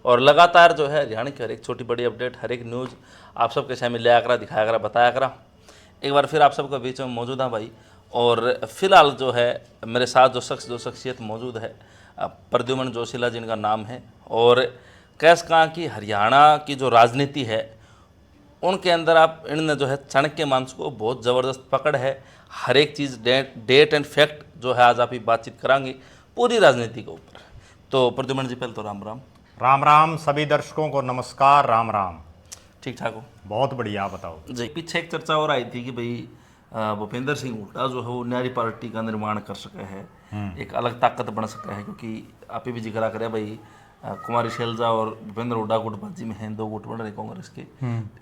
और लगातार जो है हरियाणा की हर एक छोटी बड़ी अपडेट, हर एक न्यूज़ आप सबके सामने ले आकर दिखाया करा, बताया करा। एक बार फिर आप सबके बीच में मौजूद है भाई। और फिलहाल जो है मेरे साथ जो शख्सियत मौजूद है, प्रद्युमन जोशीला जिनका नाम है, और कैस कहाँ की हरियाणा की जो राजनीति है उनके अंदर आप इनने जो है चाणक्य मानस को बहुत ज़बरदस्त पकड़ है। हर एक चीज़ डेट एंड फैक्ट जो है आज आप ही बातचीत करांगे पूरी राजनीति के ऊपर। तो प्रद्युमन जी पहले तो राम राम। राम राम, सभी दर्शकों को नमस्कार। राम राम। ठीक ठाक हो? बहुत बढ़िया, आप बताओ जी। पीछे एक चर्चा और आई थी कि भाई भूपेंद्र सिंह हुड्डा जो है वो न्यारी पार्टी का निर्माण कर सके है, एक अलग ताकत बन सका है, क्योंकि आप ही भी जिक्र करे भाई कुमारी शैलजा और भूपेंद्र हुड्डा गुटबाजी में हैं, 2 गुट बन रहे कांग्रेस के।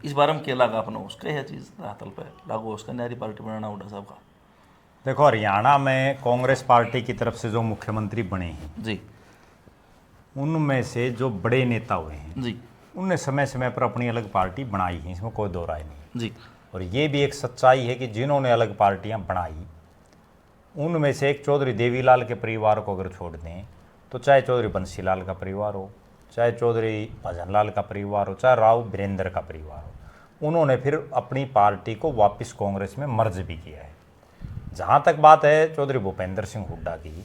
इस बार हम क्या लगा अपना उसका यह चीज़ रातल पे लागू उसका न्यारी पार्टी बनाना हुड्डा साहब का? देखो, हरियाणा में कांग्रेस पार्टी की तरफ से जो मुख्यमंत्री बने हैं जी, उनमें से जो बड़े नेता हुए हैं जी, उनने समय समय पर अपनी अलग पार्टी बनाई है, इसमें कोई दो राय नहीं। जी, और ये भी एक सच्चाई है कि जिन्होंने अलग पार्टियां बनाई उनमें से एक चौधरी देवीलाल के परिवार को अगर छोड़ दें तो चाहे चौधरी बंसीलाल का परिवार हो, चाहे चौधरी भजनलाल का परिवार हो, चाहे राव वीरेंद्र का परिवार हो, उन्होंने फिर अपनी पार्टी को वापस कांग्रेस में मर्ज भी किया है। जहाँ तक बात है चौधरी भूपेंद्र सिंह हुड्डा की,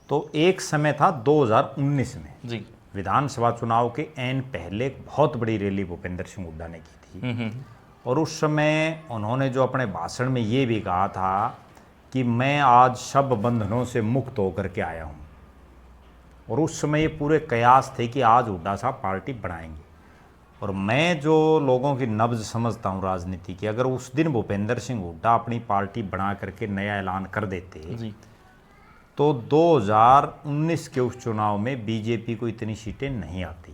तो एक समय था 2019 में जी, विधानसभा चुनाव के एन पहले एक बहुत बड़ी रैली भूपेंद्र सिंह हुड्डा ने की थी। और उस समय उन्होंने जो अपने भाषण में ये भी कहा था कि मैं आज सब बंधनों से मुक्त होकर के आया हूँ। और उस समय ये पूरे कयास थे कि आज हुड्डा साहब पार्टी बनाएंगे। और मैं जो लोगों की नब्ज समझता हूँ राजनीति की, अगर उस दिन भूपेंद्र सिंह हुड्डा अपनी पार्टी बना करके नया ऐलान कर देते जी, तो 2019 के उस चुनाव में बीजेपी को इतनी सीटें नहीं आती,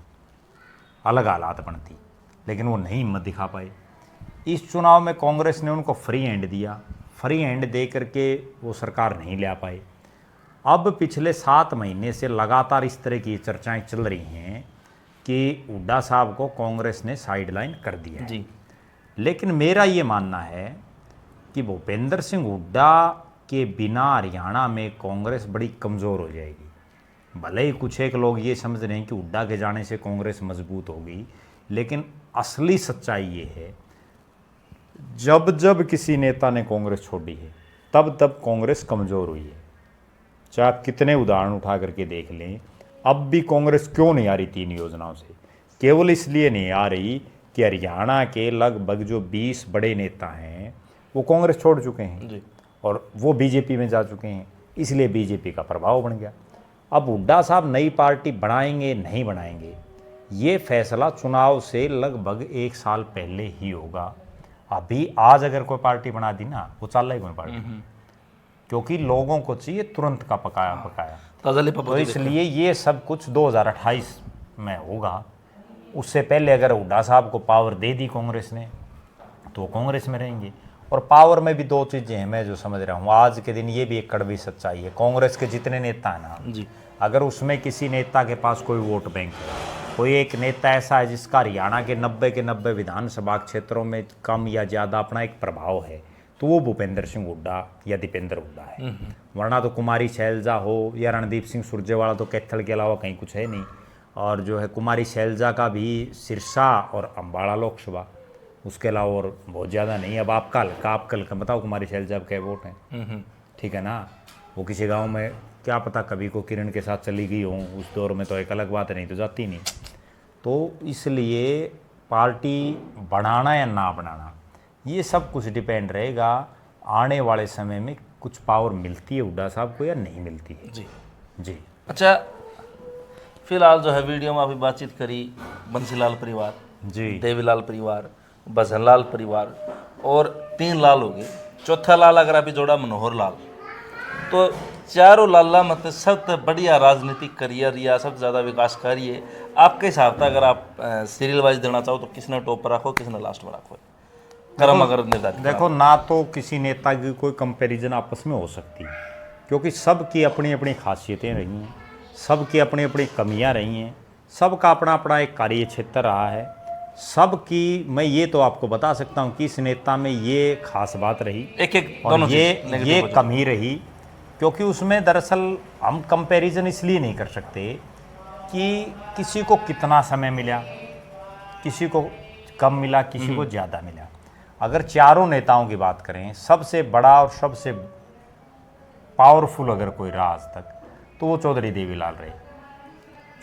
अलग हालात बनती, लेकिन वो नहीं हिम्मत दिखा पाए। इस चुनाव में कांग्रेस ने उनको फ्री हैंड दिया, फ्री हैंड दे करके वो सरकार नहीं ले पाए। अब पिछले 7 महीने से लगातार इस तरह की चर्चाएं चल रही हैं कि हुड्डा साहब को कांग्रेस ने साइडलाइन कर दिया है। जी, लेकिन मेरा ये मानना है कि भूपेंद्र सिंह हुड्डा के बिना हरियाणा में कांग्रेस बड़ी कमज़ोर हो जाएगी। भले ही कुछ एक लोग ये समझ रहे हैं कि हुड्डा के जाने से कांग्रेस मजबूत होगी, लेकिन असली सच्चाई ये है जब जब किसी नेता ने कांग्रेस छोड़ी है तब तब कांग्रेस कमज़ोर हुई है। चाहे आप कितने उदाहरण उठा करके देख लें, अब भी कांग्रेस क्यों नहीं आ रही 3 योजनाओं से? केवल इसलिए नहीं आ रही कि हरियाणा के लगभग जो 20 बड़े नेता हैं वो कांग्रेस छोड़ चुके हैं जी, और वो बीजेपी में जा चुके हैं, इसलिए बीजेपी का प्रभाव बन गया। अब हुड्डा साहब नई पार्टी बनाएंगे नहीं बनाएंगे, ये फैसला चुनाव से लगभग 1 साल पहले ही होगा। अभी आज अगर कोई पार्टी बना दी ना, वो चल रही कोई पार्टी, क्योंकि लोगों को चाहिए तुरंत का पकाया पकाया। तो इसलिए ये सब कुछ 2028 में होगा। उससे पहले अगर हुड्डा साहब को पावर दे दी कांग्रेस ने तो कांग्रेस में रहेंगे। और पावर में भी 2 चीज़ें हैं मैं जो समझ रहा हूँ आज के दिन, ये भी एक कड़वी सच्चाई है। कांग्रेस के जितने नेता हैं ना जी, अगर उसमें किसी नेता के पास कोई वोट बैंक है, कोई एक नेता ऐसा है जिसका हरियाणा के 90 के 90 विधानसभा क्षेत्रों में कम या ज़्यादा अपना एक प्रभाव है, तो वो भूपेंद्र सिंह हुड्डा या दीपेंद्र हुड्डा है। वरना तो कुमारी शैलजा हो या रणदीप सिंह सुरजेवाला तो कैथल के अलावा कहीं कुछ है नहीं। और जो है कुमारी शैलजा का भी सिरसा और अम्बाड़ा लोकसभा, उसके अलावा और बहुत ज़्यादा नहीं। अब आप कल बताओ कुमारी शैलजा के वोट हैं, ठीक है ना? वो किसी गांव में क्या पता कभी को किरण के साथ चली गई हो, उस दौर में तो एक अलग बात है, नहीं तो जाती नहीं। तो इसलिए पार्टी बनाना या ना बनाना ये सब कुछ डिपेंड रहेगा आने वाले समय में कुछ पावर मिलती है हुड्डा साहब को या नहीं मिलती है। जी, जी। अच्छा, फिलहाल जो है वीडियो में अभी बातचीत करी बंसीलाल परिवार, जी, देवीलाल परिवार, भजनलाल परिवार, और 3 लाल हो गए। चौथा लाल अगर अभी जोड़ा मनोहर लाल, तो चारों लाला मतलब सबसे बढ़िया राजनीतिक करियर या सबसे ज़्यादा विकास कार्य आपके हिसाब से अगर आप सीरियल वाइज देना चाहो तो किसने टॉप पर रखो, किसने लास्ट में रखो? क्रम अगर निर्धारित देखो, ना तो किसी नेता की कोई कंपैरिजन आपस में हो सकती है, क्योंकि सबकी अपनी अपनी खासियतें रही हैं, सबकी अपनी अपनी कमियां रही हैं, सबका अपना अपना एक कार्य क्षेत्र रहा है। सबकी मैं ये तो आपको बता सकता हूँ कि इस नेता में ये खास बात रही, एक और ये कमी रही, क्योंकि उसमें दरअसल हम कंपैरिजन इसलिए नहीं कर सकते कि किसी को कितना समय मिला, किसी को कम मिला, किसी को ज़्यादा मिला। अगर चारों नेताओं की बात करें, सबसे बड़ा और सबसे पावरफुल अगर कोई रहा आज तक तो वो चौधरी देवीलाल रहे।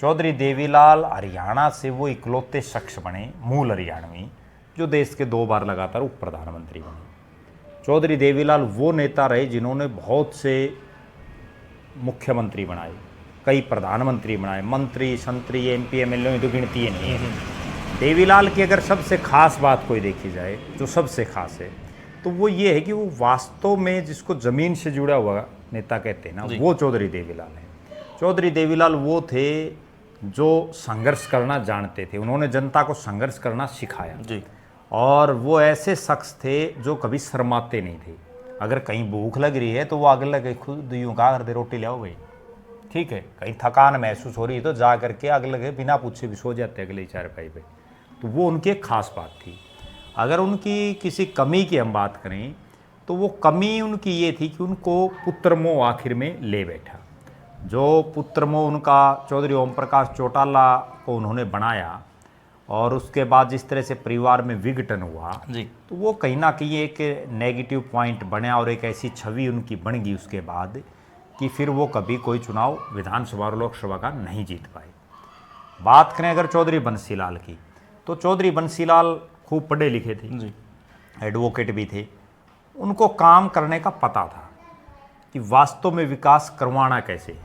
चौधरी देवीलाल हरियाणा से वो इकलौते शख्स बने, मूल हरियाणवी, जो देश के 2 बार लगातार उप प्रधानमंत्री बने। चौधरी देवीलाल वो नेता रहे जिन्होंने बहुत से मुख्यमंत्री बनाए, कई प्रधानमंत्री बनाए, मंत्री संतरी MP MLA तो गिनती ही नहीं है। देवीलाल की अगर सबसे खास बात कोई देखी जाए, जो सबसे खास है, तो वो ये है कि वो वास्तव में जिसको ज़मीन से जुड़ा हुआ नेता कहते हैं ना, वो चौधरी देवीलाल है। चौधरी देवीलाल वो थे जो संघर्ष करना जानते थे, उन्होंने जनता को संघर्ष करना सिखाया जी। और वो ऐसे शख्स थे जो कभी शर्माते नहीं थे। अगर कहीं भूख लग रही है तो वो आगे लगे खुद यूँ कहा करते रोटी लाओ भाई, ठीक है। कहीं थकान महसूस हो रही है तो जा करके आगे लगे बिना पूछे भी सो जाते अगले चारपाई पे। तो वो उनकी एक खास बात थी। अगर उनकी किसी कमी की हम बात करें तो वो कमी उनकी ये थी कि उनको पुत्रमोह आखिर में ले बैठा। जो पुत्रमोह उनका चौधरी ओम प्रकाश चौटाला को उन्होंने बनाया और उसके बाद जिस तरह से परिवार में विघटन हुआ जी। तो वो कहीं ना कहीं एक नेगेटिव पॉइंट बना और एक ऐसी छवि उनकी बन गई उसके बाद कि फिर वो कभी कोई चुनाव विधानसभा और लोकसभा का नहीं जीत पाए। बात करें अगर चौधरी बंसीलाल की, तो चौधरी बंसीलाल खूब पढ़े लिखे थे जी। एडवोकेट भी थे। उनको काम करने का पता था कि वास्तव में विकास करवाना कैसे।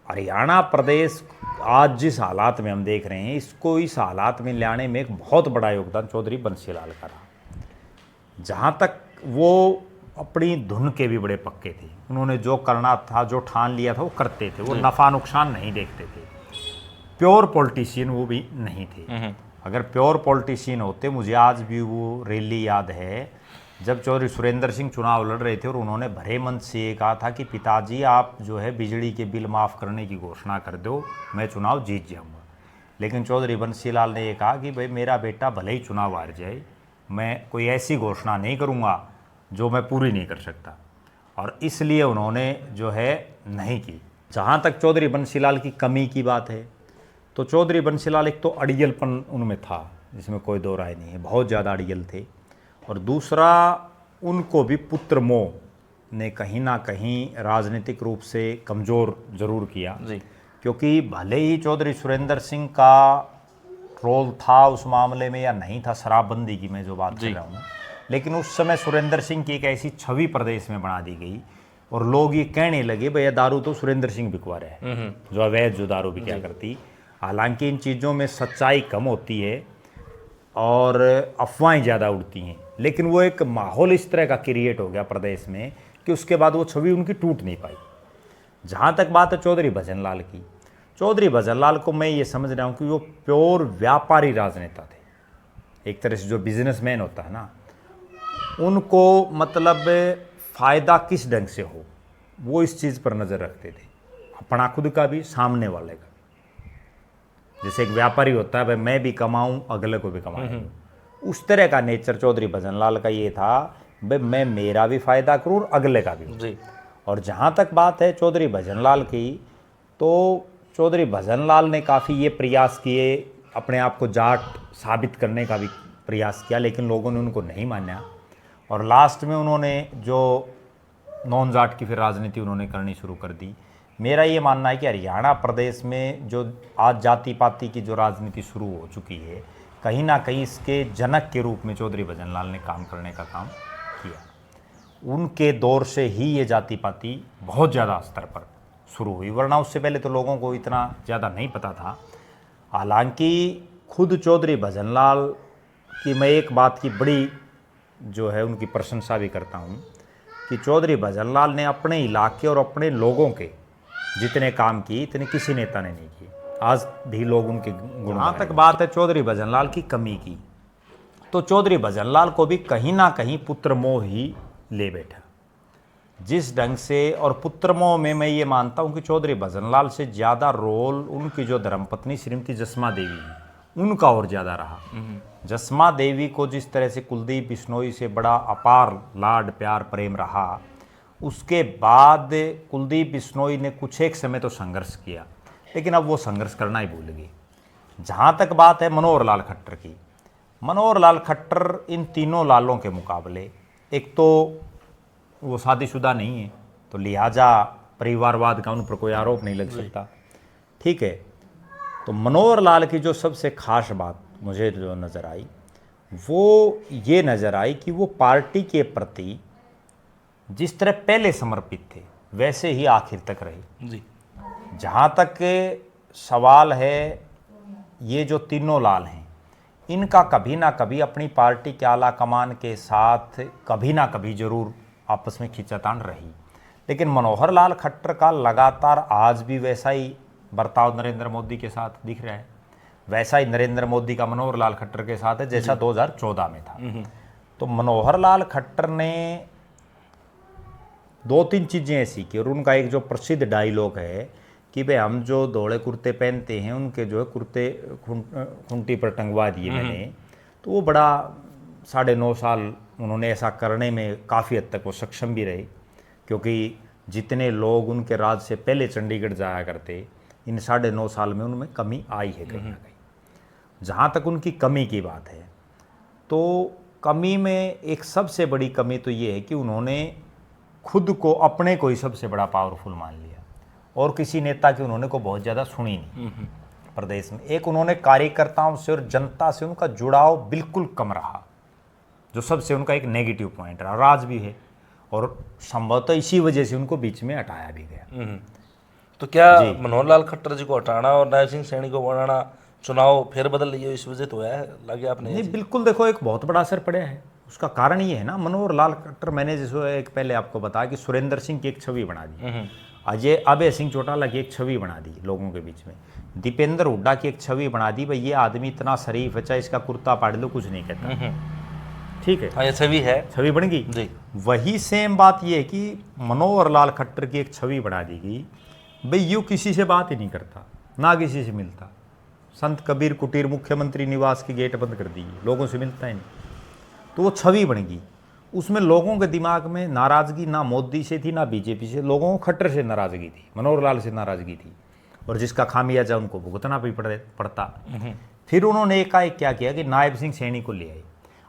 हरियाणा प्रदेश आज जिस हालात में हम देख रहे हैं, इसको इस हालात में लाने में एक बहुत बड़ा योगदान चौधरी बंसीलाल का रहा। जहाँ तक वो अपनी धुन के भी बड़े पक्के थे, उन्होंने जो करना था, जो ठान लिया था वो करते थे, वो नफ़ा नुकसान नहीं देखते थे। प्योर पॉलिटिशियन वो भी नहीं थे। अगर प्योर पॉलिटिशियन होते, मुझे आज भी वो रैली याद है जब चौधरी सुरेंद्र सिंह चुनाव लड़ रहे थे और उन्होंने भरे मन से ये कहा था कि पिताजी आप जो है बिजली के बिल माफ़ करने की घोषणा कर दो, मैं चुनाव जीत जाऊंगा। लेकिन चौधरी बंसीलाल ने ये कहा कि भाई मेरा बेटा भले ही चुनाव हार जाए, मैं कोई ऐसी घोषणा नहीं करूंगा जो मैं पूरी नहीं कर सकता, और इसलिए उन्होंने जो है नहीं की। जहाँ तक चौधरी बंसीलाल की कमी की बात है, तो चौधरी बंसीलाल एक तो अड़ियलपन उनमें था, जिसमें कोई दो राय नहीं है, बहुत ज़्यादा अड़ियल थे। और दूसरा, उनको भी पुत्र मोह ने कहीं ना कहीं राजनीतिक रूप से कमज़ोर जरूर किया जी। क्योंकि भले ही चौधरी सुरेंद्र सिंह का रोल था उस मामले में या नहीं था, शराबबंदी की मैं जो बात कर रहा हूँ, लेकिन उस समय सुरेंद्र सिंह की एक ऐसी छवि प्रदेश में बना दी गई और लोग ये कहने लगे भैया दारू तो सुरेंद्र सिंह बिकवा रहे हैं, जो अवैध जो दारू बिका करती। हालांकि इन चीज़ों में सच्चाई कम होती है और अफवाहें ज़्यादा उड़ती हैं, लेकिन वो एक माहौल इस तरह का क्रिएट हो गया प्रदेश में कि उसके बाद वो छवि उनकी टूट नहीं पाई। जहाँ तक बात है चौधरी भजनलाल की, चौधरी भजनलाल को मैं ये समझ रहा हूँ कि वो प्योर व्यापारी राजनेता थे। एक तरह से जो बिजनेसमैन होता है ना, उनको मतलब फ़ायदा किस ढंग से हो, वो इस चीज़ पर नज़र रखते थे, अपना खुद का भी सामने वाले का। जैसे एक व्यापारी होता है भाई मैं भी कमाऊं अगले को भी कमाऊं, उस तरह का नेचर चौधरी भजनलाल का ये था भाई मैं मेरा भी फ़ायदा करूँ और अगले का भी जी। और जहाँ तक बात है चौधरी भजनलाल की, तो चौधरी भजनलाल ने काफ़ी ये प्रयास किए, अपने आप को जाट साबित करने का भी प्रयास किया, लेकिन लोगों ने उनको नहीं माना और लास्ट में उन्होंने जो नॉन जाट की फिर राजनीति उन्होंने करनी शुरू कर दी। मेरा ये मानना है कि हरियाणा प्रदेश में जो आज जाति पाति की जो राजनीति शुरू हो चुकी है, कहीं ना कहीं इसके जनक के रूप में चौधरी भजनलाल ने काम करने का काम किया। उनके दौर से ही ये जाति पाति बहुत ज़्यादा स्तर पर शुरू हुई, वरना उससे पहले तो लोगों को इतना ज़्यादा नहीं पता था। हालांकि खुद चौधरी भजनलाल की मैं एक बात की बड़ी जो है उनकी प्रशंसा भी करता हूँ कि चौधरी भजनलाल ने अपने इलाके और अपने लोगों के जितने काम किए इतने किसी नेता ने नहीं किए। आज भी लोग उनके गुण। जहाँ तक बात है चौधरी भजनलाल की कमी की, तो चौधरी भजनलाल को भी कहीं ना कहीं पुत्र मोह ही ले बैठा जिस ढंग से। और पुत्र मोह में मैं ये मानता हूँ कि चौधरी भजनलाल से ज़्यादा रोल उनकी जो धर्मपत्नी श्रीमती जसमा देवी है उनका और ज़्यादा रहा। जसमा देवी को जिस तरह से कुलदीप बिश्नोई से बड़ा अपार लाड प्यार प्रेम रहा, उसके बाद कुलदीप बिश्नोई ने कुछ एक समय तो संघर्ष किया, लेकिन अब वो संघर्ष करना ही भूल गए। जहाँ तक बात है मनोहर लाल खट्टर की, मनोहर लाल खट्टर इन तीनों लालों के मुकाबले, एक तो वो शादीशुदा नहीं है तो लिहाजा परिवारवाद का उन पर कोई आरोप नहीं लग सकता, ठीक है। तो मनोहर लाल की जो सबसे खास बात मुझे जो नज़र आई वो ये नज़र आई कि वो पार्टी के प्रति जिस तरह पहले समर्पित थे वैसे ही आखिर तक रहे जी। जहाँ तक सवाल है ये जो तीनों लाल हैं इनका कभी ना कभी अपनी पार्टी के आला कमान के साथ कभी ना कभी जरूर आपस में खींचातान रही, लेकिन मनोहर लाल खट्टर का लगातार आज भी वैसा ही बर्ताव नरेंद्र मोदी के साथ दिख रहा है, वैसा ही नरेंद्र मोदी का मनोहर लाल खट्टर के साथ है जैसा 2014 में था। तो मनोहर लाल खट्टर ने 2-3 चीज़ें ऐसी की, और उनका एक जो प्रसिद्ध डायलॉग है कि भाई हम जो धोले कुर्ते पहनते हैं उनके जो है कुर्ते खूंटी पर टंगवा दिए मैंने, तो वो बड़ा 9.5 साल उन्होंने ऐसा करने में काफ़ी हद तक वो सक्षम भी रहे, क्योंकि जितने लोग उनके राज से पहले चंडीगढ़ जाया करते इन 9.5 साल में उनमें कमी आई है कहीं ना कहीं। जहाँ तक उनकी कमी की बात है तो कमी में एक सबसे बड़ी कमी तो ये है कि उन्होंने खुद को अपने को ही सबसे बड़ा पावरफुल मान लिया और किसी नेता की उन्होंने को बहुत ज़्यादा सुनी नहीं प्रदेश में। एक उन्होंने कार्यकर्ताओं से और जनता से उनका जुड़ाव बिल्कुल कम रहा, जो सबसे उनका एक नेगेटिव पॉइंट रहा, राज भी है, और संभवतः इसी वजह से उनको बीच में हटाया भी गया। तो क्या मनोहर लाल खट्टर जी को हटाना और नायब सिंह सैनी को बनाना चुनाव फिर बदल लिए इस वजह तो है लगे आपने? नहीं, बिल्कुल। देखो एक बहुत बड़ा असर पड़ा है, उसका कारण ये है ना, मनोहर लाल खट्टर मैंने जैसे एक पहले आपको बताया कि सुरेंद्र सिंह की एक छवि बना दी, अभय सिंह चौटाला की एक छवि बना दी लोगों के बीच में, दीपेंद्र हुड्डा की एक छवि बना दी, भाई ये आदमी इतना शरीफ है, चाहे इसका कुर्ता पाड़ लो कुछ नहीं कहता, ठीक है। हाँ, ये छवि है, छवि बन गई जी। वही सेम बात ये है कि मनोहर लाल खट्टर की एक छवि बना दी गई, भाई यूँ किसी से बात ही नहीं करता, ना किसी से मिलता, संत कबीर कुटीर मुख्यमंत्री निवास की गेट बंद कर दी, लोगों से मिलता ही नहीं, तो वो छवि बन गई। उसमें लोगों के दिमाग में नाराज़गी ना मोदी से थी ना बीजेपी से, लोगों को खट्टर से नाराज़गी थी, मनोहर लाल से नाराज़गी थी, और जिसका खामियाजा उनको भुगतना भी पड़ता। फिर उन्होंने एकाएक क्या किया कि नायब सिंह सैनी को ले आए।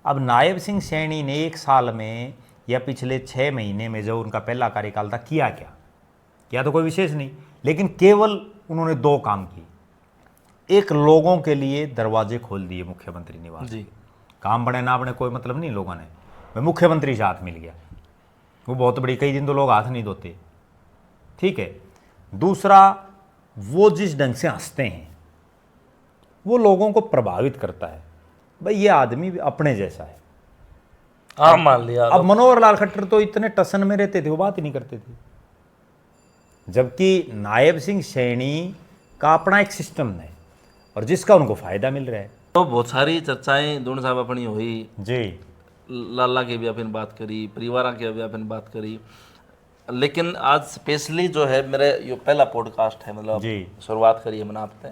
अब नायब सिंह सैनी ने 1 साल में या पिछले 6 महीने में जो उनका पहला कार्यकाल था किया तो कोई विशेष नहीं, लेकिन केवल उन्होंने 2 काम किए। एक, लोगों के लिए दरवाजे खोल दिए मुख्यमंत्री निवास जी। काम बने ना बने कोई मतलब नहीं, लोगों ने, मैं मुख्यमंत्री से हाथ मिल गया, वो बहुत बड़ी, कई दिन तो लोग हाथ नहीं धोते, ठीक है। दूसरा, वो जिस ढंग से हंसते हैं वो लोगों को प्रभावित करता है, भाई ये आदमी भी अपने जैसा है। आप मान लिया। अब मनोहर लाल खट्टर तो इतने टसन में रहते थे, वो बात ही नहीं करते थे, जबकि नायब सिंह सैनी का अपना एक सिस्टम है और जिसका उनको फायदा मिल रहा है। तो बहुत सारी चर्चाएं दोनों साहब अपनी हुई जी, लाला की भी अपन बात करी, परिवार की भी अपन बात करी, लेकिन आज स्पेशली जो है मेरे ये पहला पॉडकास्ट है, मतलब शुरुआत करी है मैंने आपने,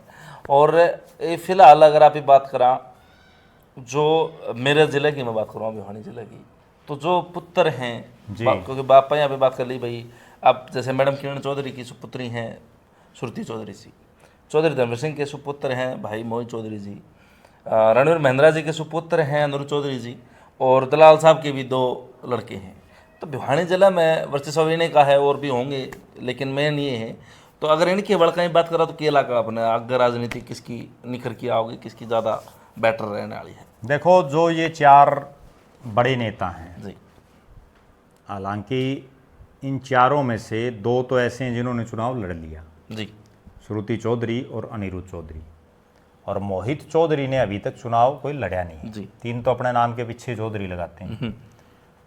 और फिलहाल अगर आप बात करा जो मेरे ज़िले की मैं बात करूँ भिवानी ज़िले की, तो जो पुत्र हैं, क्योंकि बापा यहाँ पे बात कर ली भाई, अब जैसे मैडम किरण चौधरी की सुपुत्री हैं श्रुति चौधरी जी, चौधरी धर्मवीर सिंह के सुपुत्र हैं भाई मोहित चौधरी जी, रणवीर महेंद्रा जी के सुपुत्र हैं अनुर चौधरी जी, और दलाल साहब के भी 2 लड़के हैं। तो भिवानी जिला में वर्चस्व इन्हें का है, और भी होंगे लेकिन मेन ये है। तो अगर इनकी बड़का बात करा तो केला का अपने आगे राजनीति किसकी निखर की आओगी, किसकी ज़्यादा बेटर रहने वाली है? देखो जो ये 4 बड़े नेता हैं जी, हालांकि इन 4 में से 2 तो ऐसे हैं जिन्होंने चुनाव लड़ लिया जी, श्रुति चौधरी और अनिरुद्ध चौधरी, और मोहित चौधरी ने अभी तक चुनाव कोई लड़ा नहीं जी। 3 तो अपने नाम के पीछे चौधरी लगाते हैं।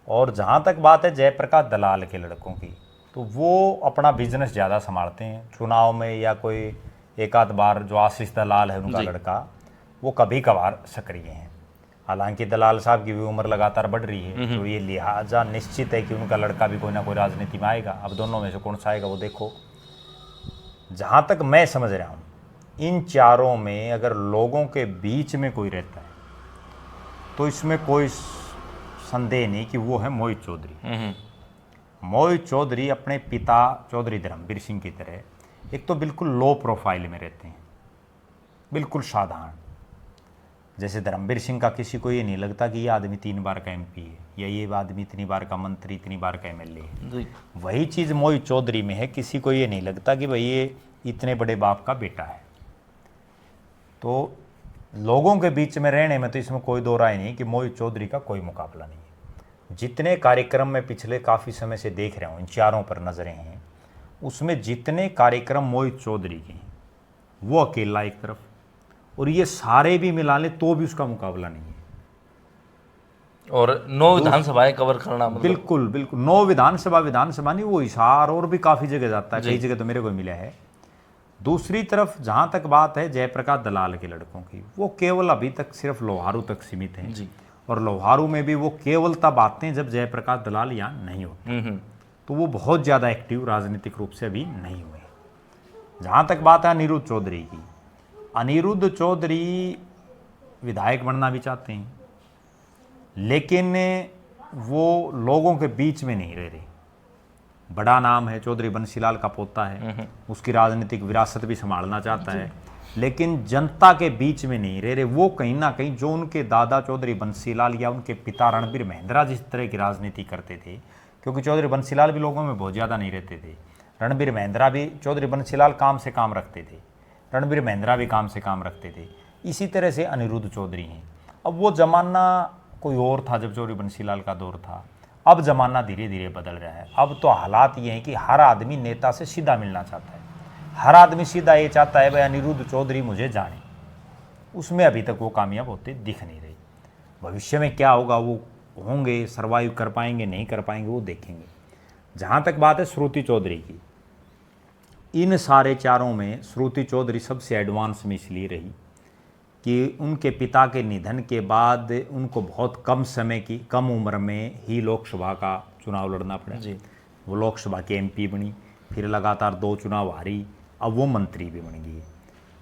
और जहाँ तक बात है जयप्रकाश दलाल के लड़कों की, तो वो अपना बिजनेस ज़्यादा संभालते हैं चुनाव में, या कोई एक आध बार जो आशीष दलाल है उनका लड़का, वो कभी कभार सक्रिय हैं। हालांकि दलाल साहब की भी उम्र लगातार बढ़ रही है, तो ये लिहाजा निश्चित है कि उनका लड़का भी कोई ना कोई राजनीति में आएगा। अब दोनों में से कौन सा आएगा वो देखो। जहाँ तक मैं समझ रहा हूँ इन 4 में अगर लोगों के बीच में कोई रहता है तो इसमें कोई संदेह नहीं कि वो है मोहित चौधरी। मोहित चौधरी अपने पिता चौधरी धर्मवीर सिंह की तरह एक तो बिल्कुल लो प्रोफाइल में रहते हैं, बिल्कुल साधारण। जैसे धर्मवीर सिंह का किसी को ये नहीं लगता कि ये आदमी 3 बार का एमपी है या ये आदमी इतनी बार का मंत्री, इतनी बार का एमएलए है। जी। वही चीज़ मोहित चौधरी में है, किसी को ये नहीं लगता कि भाई ये इतने बड़े बाप का बेटा है। तो लोगों के बीच में रहने में तो इसमें कोई दो राय नहीं कि मोहित चौधरी का कोई मुकाबला नहीं है। जितने कार्यक्रम में पिछले काफ़ी समय से देख रहा हूँ, इन चारों पर नजरें हैं, उसमें जितने कार्यक्रम मोहित चौधरी के हैं वो अकेला एक तरफ, और ये सारे भी मिला ले तो भी उसका मुकाबला नहीं है। और 9 विधानसभाएं कवर करना मतलब बिल्कुल बिल्कुल 9 विधानसभा नहीं, वो हिसार और भी काफ़ी जगह जाता है, कई जगह तो मेरे को मिला है। दूसरी तरफ जहाँ तक बात है जयप्रकाश दलाल के लड़कों की, वो केवल अभी तक सिर्फ लोहारू तक सीमित हैं जी। और लोहारू में भी वो केवल तब आते हैं जब जयप्रकाश दलाल यहाँ नहीं होते, तो वो बहुत ज़्यादा एक्टिव राजनीतिक रूप से अभी नहीं हुए। जहाँ तक बात है अनिरुद्ध चौधरी की, अनिरुद्ध चौधरी विधायक बनना भी चाहते हैं, लेकिन वो लोगों के बीच में नहीं रह रहे। बड़ा नाम है, चौधरी बंसीलाल का पोता है, उसकी राजनीतिक विरासत भी संभालना चाहता है, लेकिन जनता के बीच में नहीं रह रहे। वो कहीं ना कहीं जो उनके दादा चौधरी बंसीलाल या उनके पिता रणबीर महिंद्रा जिस तरह की राजनीति करते थे, क्योंकि चौधरी बंसीलाल भी लोगों में बहुत ज़्यादा नहीं रहते थे, रणबीर महिंद्रा भी, चौधरी बंसीलाल काम से काम रखते थे, रणबीर महिंद्रा भी काम से काम रखते थे, इसी तरह से अनिरुद्ध चौधरी हैं। अब वो ज़माना कोई और था जब चौधरी बंसीलाल का दौर था, अब ज़माना धीरे धीरे बदल रहा है। अब तो हालात ये हैं कि हर आदमी नेता से सीधा मिलना चाहता है, हर आदमी सीधा ये चाहता है भाई अनिरुद्ध चौधरी मुझे जाने। उसमें अभी तक वो कामयाब होते दिख नहीं रही। भविष्य में क्या होगा, वो होंगे, सर्वाइव कर पाएंगे नहीं कर पाएंगे, वो देखेंगे। जहाँ तक बात है श्रुति चौधरी की, इन सारे चारों में श्रुति चौधरी सबसे एडवांस में इसलिए रही कि उनके पिता के निधन के बाद उनको बहुत कम उम्र में ही लोकसभा का चुनाव लड़ना पड़ा जी। वो लोकसभा के एमपी बनी, फिर लगातार 2 चुनाव हारी, अब वो मंत्री भी बन गई।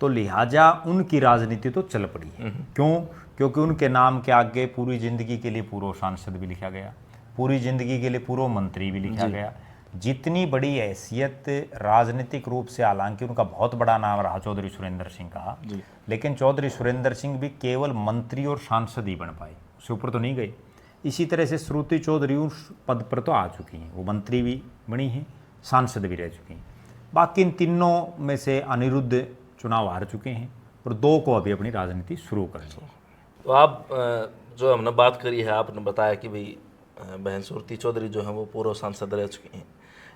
तो लिहाजा उनकी राजनीति तो चल पड़ी है। क्यों? क्योंकि उनके नाम के आगे पूरी ज़िंदगी के लिए पूर्व सांसद भी लिखा गया, पूरी ज़िंदगी के लिए पूर्व मंत्री भी लिखा गया। जितनी बड़ी हैसियत राजनीतिक रूप से, हालांकि उनका बहुत बड़ा नाम रहा चौधरी सुरेंद्र सिंह का, लेकिन चौधरी सुरेंद्र सिंह भी केवल मंत्री और सांसद ही बन पाए, उससे ऊपर तो नहीं गए। इसी तरह से श्रुति चौधरी उस पद पर तो आ चुकी हैं, वो मंत्री भी बनी हैं, सांसद भी रह चुकी हैं। बाकी इन तीनों में से अनिरुद्ध चुनाव हार चुके हैं और 2 को अभी अपनी राजनीति शुरू कर ली। तो आप जो हमने बात करी है, आपने बताया कि भाई बहन श्रुति चौधरी जो है वो पूर्व सांसद रह चुकी हैं,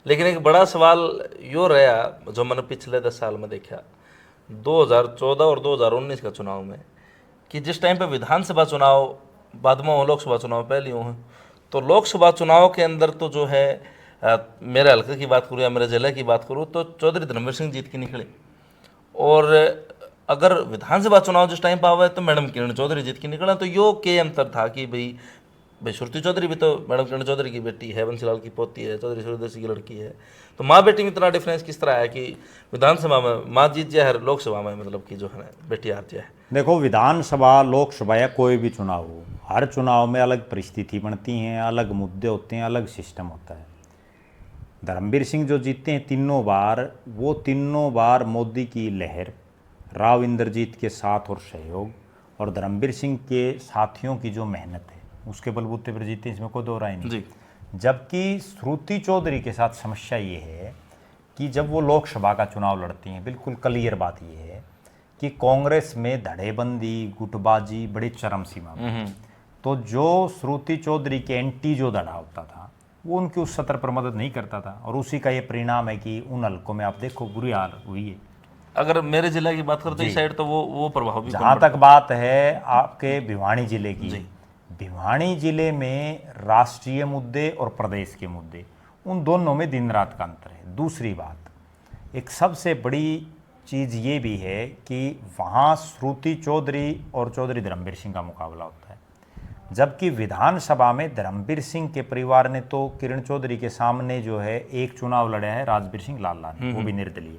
लेकिन एक बड़ा सवाल यो रहा जो मैंने पिछले 10 साल में देखा 2014 और 2019 का चुनाव में, कि जिस टाइम पे विधानसभा चुनाव बाद में हो, लोकसभा चुनाव पहले हो, तो लोकसभा चुनाव के अंदर तो जो है मेरे हल्के की बात करूँ या मेरे जिले की बात करूँ तो चौधरी धर्मवीर सिंह जीत के निकले, और अगर विधानसभा चुनाव जिस टाइम पर आवा है तो मैडम किरण चौधरी जीत के निकला। तो यो के अंतर था कि भाई श्रुति चौधरी भी तो मैडम किरण चौधरी की बेटी है, बंसीलाल की पोती है, चौधरी सूर्यवंशी की लड़की है, तो माँ बेटी में इतना डिफरेंस किस तरह है कि विधानसभा में माँ जीत जाए, हर लोकसभा में मतलब कि जो है बेटी हार जाए? देखो, विधानसभा, लोकसभा या कोई भी चुनाव हो, हर चुनाव में अलग परिस्थिति बनती हैं, अलग मुद्दे होते हैं, अलग सिस्टम होता है। धर्मवीर सिंह जो जीते हैं तीनों बार, वो तीनों बार मोदी की लहर, राव इंद्रजीत के साथ और सहयोग और धर्मवीर सिंह के साथियों की जो मेहनत है उसके बलबूते पर जीते, इसमें कोई दो राय नहीं जी। जबकि श्रुति चौधरी के साथ समस्या ये है कि जब वो लोकसभा का चुनाव लड़ती हैं, बिल्कुल क्लियर बात ये है कि कांग्रेस में धड़ेबंदी, गुटबाजी बड़ी चरम सीमा में, तो जो श्रुति चौधरी के एंटी जो धड़ा होता था वो उनकी उस सत्र पर मदद नहीं करता था, और उसी का ये परिणाम है कि उन हल्कों में आप देखो बुरी हाल हुई है। अगर मेरे जिले की बात करते इस साइड तो वो प्रभाव भी जहाँ तक बात है आपके भिवानी जिले की, भिवानी जिले में राष्ट्रीय मुद्दे और प्रदेश के मुद्दे, उन दोनों में दिन रात का अंतर है। दूसरी बात, एक सबसे बड़ी चीज़ ये भी है कि वहाँ श्रुति चौधरी और चौधरी धर्मवीर सिंह का मुकाबला होता है, जबकि विधानसभा में धर्मवीर सिंह के परिवार ने तो किरण चौधरी के सामने जो है एक चुनाव लड़ा है राजवीर सिंह लाला ने, वो भी निर्दलीय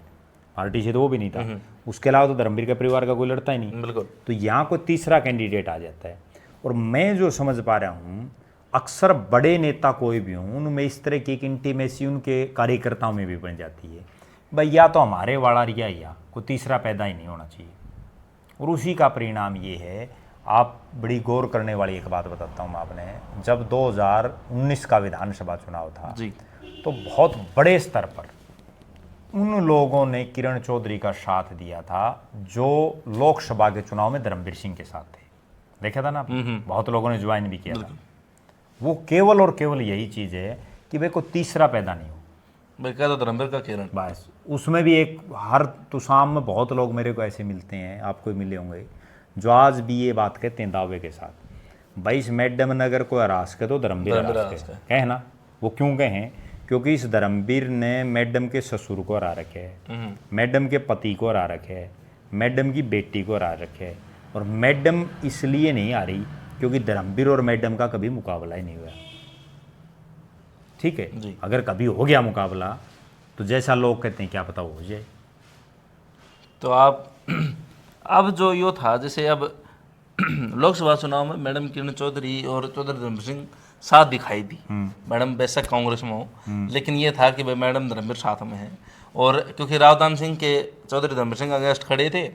पार्टी से, तो वो भी नहीं था। उसके अलावा तो धर्मवीर के परिवार का कोई लड़ता ही नहीं। बिल्कुल। तो यहाँ कोई तीसरा कैंडिडेट आ जाता है। और मैं जो समझ पा रहा हूँ, अक्सर बड़े नेता कोई भी हों, उनमें इस तरह की एक इंटीमेसी उनके कार्यकर्ताओं में भी बन जाती है भाई या तो हमारे वाला रिया या कोई तीसरा पैदा ही नहीं होना चाहिए। और उसी का परिणाम ये है, आप बड़ी गौर करने वाली एक बात बताता हूँ मैं आपने, जब 2019 का विधानसभा चुनाव था जी तो बहुत बड़े स्तर पर उन लोगों ने किरण चौधरी का साथ दिया था जो लोकसभा के चुनाव में धर्मवीर सिंह के साथ थे। देखा था ना आपने? बहुत लोगों ने ज्वाइन भी किया था। वो केवल और केवल यही चीज़ है कि भाई कोई तीसरा पैदा नहीं हो। भाई क्या तो धर्मवीर का किरण बस उसमें भी एक, हर तुसाम में बहुत लोग मेरे को ऐसे मिलते हैं, आपको मिले होंगे, जो आज भी ये बात कहते हैं दावे के साथ, भाई इस मैडम नगर को हरास के तो धर्मवीर हरास के कहे ना। वो क्यों कहें? क्योंकि इस धर्मवीर ने मैडम के ससुर को हरा रखे है, मैडम के पति को हरा रखे है, मैडम की बेटी को हरा रखे है। और मैडम इसलिए नहीं आ रही क्योंकि धर्मवीर और मैडम का कभी मुकाबला ही नहीं हुआ। ठीक है, अगर कभी हो गया मुकाबला तो जैसा लोग कहते हैं क्या पता हो जाए। तो आप अब जो यो था, जैसे अब लोकसभा चुनाव में मैडम किरण चौधरी और चौधरी धर्मवीर सिंह साथ दिखाई दी। मैडम बेशक कांग्रेस में हो, लेकिन ये था कि भाई मैडम धर्मवीर साथ में है। और क्योंकि रावदान सिंह के चौधरी धर्मवीर सिंह अगेंस्ट खड़े थे,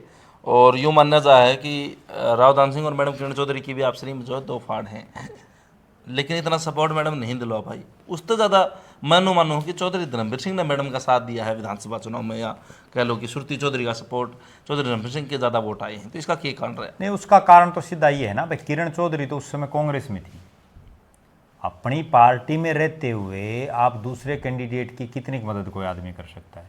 और यूँ मानना जा है कि रावदान सिंह और मैडम किरण चौधरी की भी आपसी में जो है दो फाड़ हैं, लेकिन इतना सपोर्ट मैडम नहीं दिलवा पाई। उससे ज़्यादा मानो कि चौधरी धर्मवीर सिंह ने मैडम का साथ दिया है विधानसभा चुनाव में, या कह लो कि श्रुति चौधरी का सपोर्ट चौधरी धर्मवीर सिंह के ज़्यादा वोट आए हैं। तो इसका क्या कारण रहा? नहीं, उसका कारण तो सीधा ये है ना भाई, किरण चौधरी तो उस समय कांग्रेस में थी। अपनी पार्टी में रहते हुए आप दूसरे कैंडिडेट की कितनी मदद कोई आदमी कर सकता है?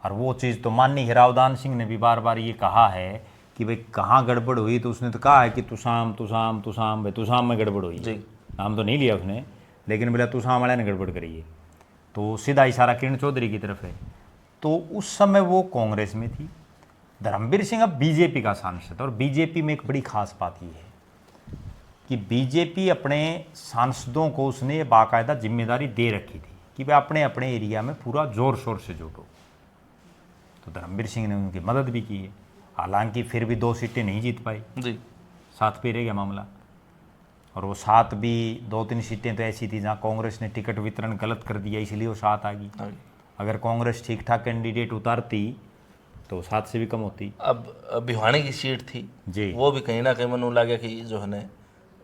और वो चीज़ तो माननी है। रावदान सिंह ने भी बार बार ये कहा है कि भाई कहाँ गड़बड़ हुई, तो उसने तो कहा है कि तुसाम भाई तुसाम में गड़बड़ हुई जी। नाम तो नहीं लिया उसने, लेकिन बोला तुसाम वाले ने गड़बड़ करी है, तो सीधा इशारा किरण चौधरी की तरफ है। तो उस समय वो कांग्रेस में थी। धर्मवीर सिंह अब बीजेपी का सांसद, और बीजेपी में एक बड़ी खास बात ये है कि बीजेपी अपने सांसदों को उसने बाकायदा जिम्मेदारी दे रखी थी कि वे अपने अपने एरिया में पूरा जोर शोर से जुटो। तो धर्मवीर सिंह ने उनकी मदद भी की है। हालांकि फिर भी 2 सीटें नहीं जीत पाई जी, 7 पे रह गया मामला। और वो 7 भी 2-3 सीटें तो ऐसी थी जहाँ कांग्रेस ने टिकट वितरण गलत कर दिया, इसलिए वो 7 आ गई। अगर कांग्रेस ठीक ठाक कैंडिडेट उतारती तो 7 से भी कम होती। अब भिवानी की सीट थी जी, वो भी कहीं ना कहीं मनु लगा कि जो है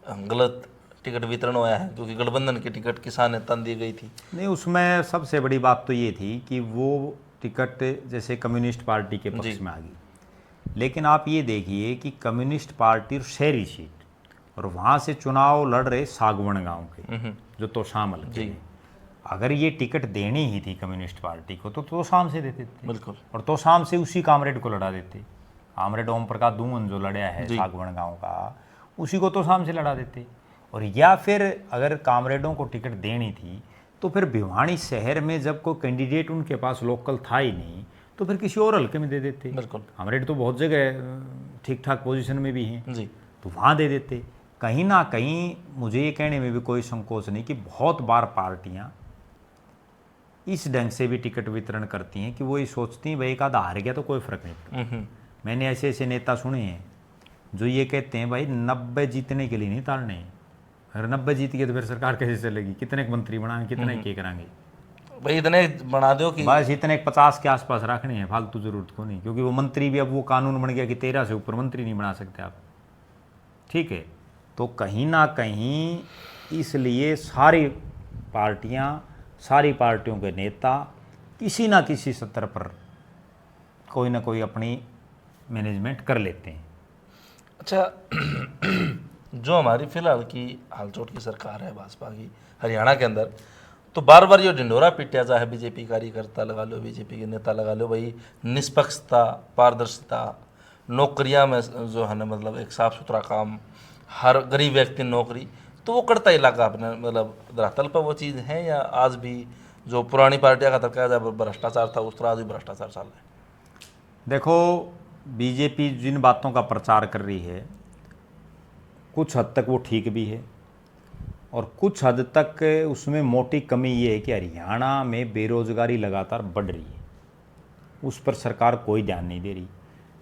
गलत टिकट वितरण हुआ है, क्योंकि गठबंधन की टिकट किसान ने तन दी गई थी। नहीं, उसमें सबसे बड़ी बात तो ये थी कि वो टिकट जैसे कम्युनिस्ट पार्टी के पक्ष में आ गई। लेकिन आप ये देखिए कि कम्युनिस्ट पार्टी और शहरी सीट, और वहाँ से चुनाव लड़ रहे सागवन गांव के जो तोशाम हल्के हैं, अगर ये टिकट देनी ही थी कम्युनिस्ट पार्टी को तो तोशाम से देते थे। बिल्कुल। और तोशाम से उसी कामरेड को लड़ा देते। कामरेड ओम प्रकाश दुमन जो लड़ा है सागवन गांव का, उसी को तोशाम से लड़ा देते। और या फिर अगर कामरेडों को टिकट देनी थी तो फिर भिवानी शहर में जब कोई कैंडिडेट उनके पास लोकल था ही नहीं तो फिर किसी और हल्के में दे देते। बिल्कुल। कामरेड तो बहुत जगह ठीक ठाक पोजीशन में भी हैं जी, तो वहाँ दे देते। कहीं ना कहीं मुझे ये कहने में भी कोई संकोच नहीं कि बहुत बार पार्टियाँ इस ढंग से भी टिकट वितरण करती हैं कि वो ये सोचती हैं भाई एक आधा हार गया तो कोई फर्क नहीं पड़ता। मैंने ऐसे ऐसे नेता सुने हैं जो ये कहते हैं भाई 90 जीतने के लिए नहीं ताड़ने हैं, अगर 90 जीत गए तो फिर सरकार कैसे चलेगी, कितने मंत्री बनाएंगे, कितने के कराएंगे, भाई इतने बना दो कि बस इतने 50 के आसपास रखने हैं, फालतू जरूरत को नहीं। क्योंकि वो मंत्री भी अब वो कानून बन गया कि 13 से ऊपर मंत्री नहीं बना सकते आप। ठीक है, तो कहीं ना कहीं इसलिए सारी पार्टियों के नेता किसी ना किसी स्तर पर कोई ना कोई अपनी मैनेजमेंट कर लेते हैं। अच्छा, जो हमारी फिलहाल की हालचोट की सरकार है भाजपा की हरियाणा के अंदर, तो बार बार ये ढिंढोरा पीटा जा है, बीजेपी कार्यकर्ता लगा लो, बीजेपी के नेता लगा लो, भाई निष्पक्षता, पारदर्शिता, नौकरियां में जो है ना मतलब एक साफ सुथरा काम, हर गरीब व्यक्ति नौकरी, तो वो करता इलाका अपने मतलब धरातल पर वो चीज़ है, या आज भी जो पुरानी पार्टियां का तरीका जब भ्रष्टाचार था उस तरह आज भी भ्रष्टाचार चल रहा है? देखो, बीजेपी जिन बातों का प्रचार कर रही है कुछ हद तक वो ठीक भी है, और कुछ हद तक उसमें मोटी कमी ये है कि हरियाणा में बेरोजगारी लगातार बढ़ रही है, उस पर सरकार कोई ध्यान नहीं दे रही।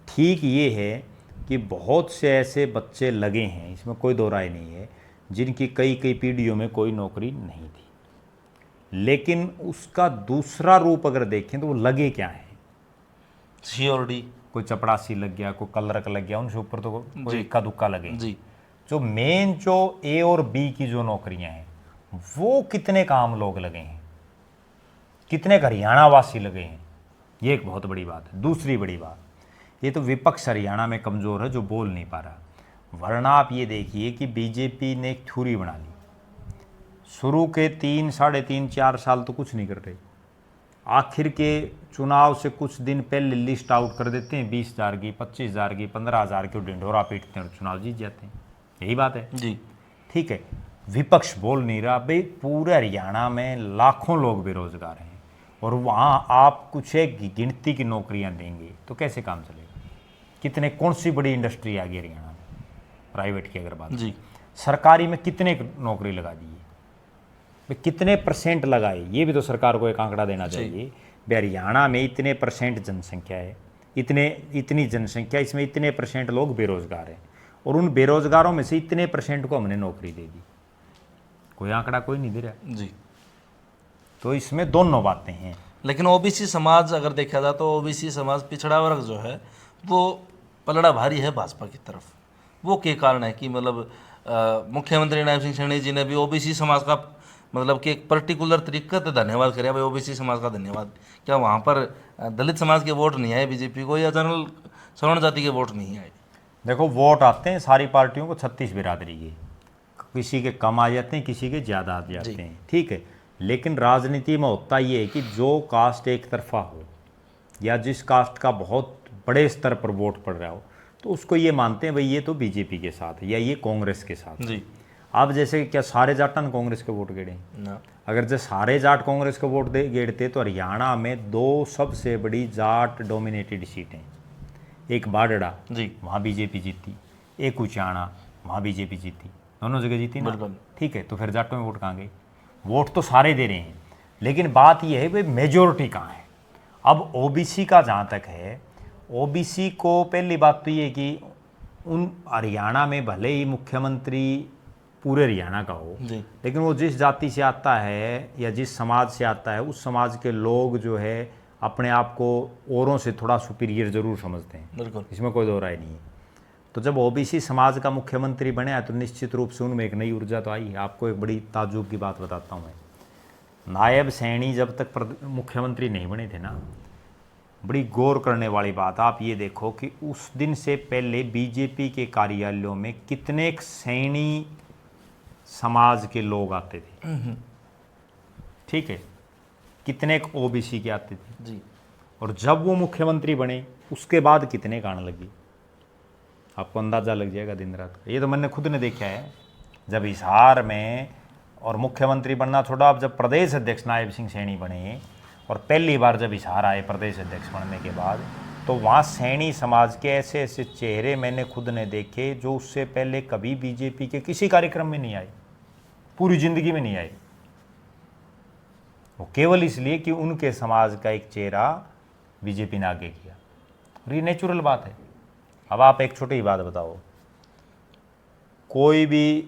ठीक ये है कि बहुत से ऐसे बच्चे लगे हैं, इसमें कोई दो राय नहीं है, जिनकी कई कई पीढ़ियों में कोई नौकरी नहीं थी। लेकिन उसका दूसरा रूप अगर देखें तो वो लगे क्या है, सी और डी। कोई चपड़ासी लग गया, कोई कलरक लग गया, उनसे ऊपर तो कोई इक्का दुक्का लगे। जी जो मेन जो ए और बी की जो नौकरियां हैं वो कितने काम लोग लगे हैं, कितने हरियाणा वासी लगे हैं, ये एक बहुत बड़ी बात है। दूसरी बड़ी बात, ये तो विपक्ष हरियाणा में कमज़ोर है जो बोल नहीं पा रहा, वरना आप ये देखिए कि बीजेपी ने एक थ्योरी बना ली, शुरू के 3, साढ़े 3, 4 साल तो कुछ नहीं कर रहे, आखिर के चुनाव से कुछ दिन पहले लिस्ट आउट कर देते हैं 20,000 की, 25,000 की, 15,000 की, ढिंढोरा पीटते हैं और चुनाव जीत जाते हैं। यही बात है जी। ठीक है, विपक्ष बोल नहीं रहा, भाई पूरे हरियाणा में लाखों लोग बेरोजगार हैं और वहाँ आप कुछ एक गिनती की नौकरियाँ देंगे तो कैसे काम चलेगा? कितने, कौन सी बड़ी इंडस्ट्री आ गई हरियाणा में प्राइवेट की अगर बात, जी सरकारी में कितने नौकरी लगा दी है, कितने परसेंट लगाए, ये भी तो सरकार को एक आंकड़ा देना चाहिए। हरियाणा में इतने परसेंट जनसंख्या है, इतनी जनसंख्या, इसमें इतने परसेंट लोग बेरोजगार हैं और उन बेरोजगारों में से इतने परसेंट को हमने नौकरी दे दी, कोई आंकड़ा कोई नहीं दे रहा। जी। तो इसमें दोनों बातें हैं। लेकिन ओबीसी समाज अगर देखा जाए तो ओबीसी समाज, पिछड़ा वर्ग जो है वो पलड़ा भारी है भाजपा की तरफ। वो के कारण है कि मतलब मुख्यमंत्री नायब सिंह सैनी जी ने भी ओबीसी समाज का मतलब कि एक पर्टिकुलर तरीके से धन्यवाद करे, भाई ओबीसी समाज का धन्यवाद। क्या वहाँ पर दलित समाज के वोट नहीं आए बीजेपी को, या जनरल सवर्ण जाति के वोट नहीं आए? देखो वोट आते हैं सारी पार्टियों को 36 बिरादरी के, किसी के कम आ जाते हैं, किसी के ज़्यादा आ जाते हैं, ठीक है। लेकिन राजनीति में होता ये है कि जो कास्ट एक तरफा हो या जिस कास्ट का बहुत बड़े स्तर पर वोट पड़ रहा हो तो उसको ये मानते हैं भाई ये तो बीजेपी के साथ है या ये कांग्रेस के साथ है। जी। अब जैसे क्या सारे जाटन कांग्रेस के वोट गेड़े ना। अगर जो सारे जाट कांग्रेस के वोट गेड़ते तो हरियाणा में 2 सबसे बड़ी जाट डोमिनेटेड सीटें, एक बाडड़ा जी वहाँ बीजेपी जीती, एक उचाना वहाँ बीजेपी जीती, दोनों जगह जीती ना, बिल्कुल। ठीक है। तो फिर जाटों में वोट कहाँ गए? वोट तो सारे दे रहे हैं, लेकिन बात यह है भाई मेजोरिटी कहाँ है। अब ओबीसी का जहाँ तक है, ओबीसी को पहली बात तो ये कि उन हरियाणा में भले ही मुख्यमंत्री पूरे हरियाणा का हो, जी लेकिन वो जिस जाति से आता है या जिस समाज से आता है उस समाज के लोग जो है अपने आप को औरों से थोड़ा सुपीरियर जरूर समझते हैं, बिल्कुल। इसमें कोई दो राय नहीं है। तो जब ओबीसी समाज का मुख्यमंत्री बने तो निश्चित रूप से उनमें एक नई ऊर्जा तो आई है। आपको एक बड़ी ताज्जुब की बात बताता हूँ मैं, नायब सैनी जब तक मुख्यमंत्री नहीं बने थे ना, बड़ी गौर करने वाली बात, आप ये देखो कि उस दिन से पहले बीजेपी के कार्यालयों में कितने सैनी समाज के लोग आते थे, ठीक है, कितने ओबीसी के आते थे जी। और जब वो मुख्यमंत्री बने उसके बाद कितने का आने लगी, आपको अंदाज़ा लग जाएगा दिन रात का। ये तो मैंने खुद ने देखा है, जब हिसार में और मुख्यमंत्री बनना छोड़ा, अब जब प्रदेश अध्यक्ष नायब सिंह सैनी बने और पहली बार जब हिसार आए प्रदेश अध्यक्ष बनने के बाद, तो वहाँ सैनी समाज के ऐसे ऐसे चेहरे मैंने खुद ने देखे जो उससे पहले कभी बीजेपी के किसी कार्यक्रम में नहीं आए, पूरी ज़िंदगी में नहीं आए। वो केवल इसलिए कि उनके समाज का एक चेहरा बीजेपी ने आगे किया, और ये नेचुरल बात है। अब आप एक छोटी बात बताओ, कोई भी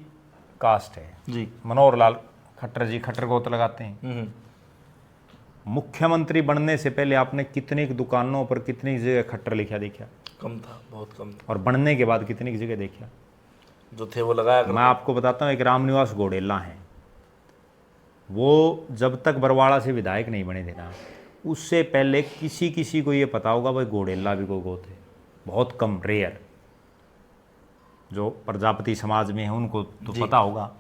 कास्ट है जी। मनोहर लाल खट्टर जी खट्टर गोत लगाते हैं, मुख्यमंत्री बनने से पहले आपने कितनी दुकानों पर कितनी जगह खट्टर लिखा देखा? कम था, बहुत कम था। और बनने के बाद कितनी जगह देखा? जो थे वो लगाया मैं आपको बताता हूँ, एक रामनिवास गोडेला हैं, वो जब तक बरवाड़ा से विधायक नहीं बने थे ना, उससे पहले किसी को ये पता होगा भाई गोडेला भी कोई गोत है, बहुत कम, रेयर, जो प्रजापति समाज में है उनको तो पता होगा।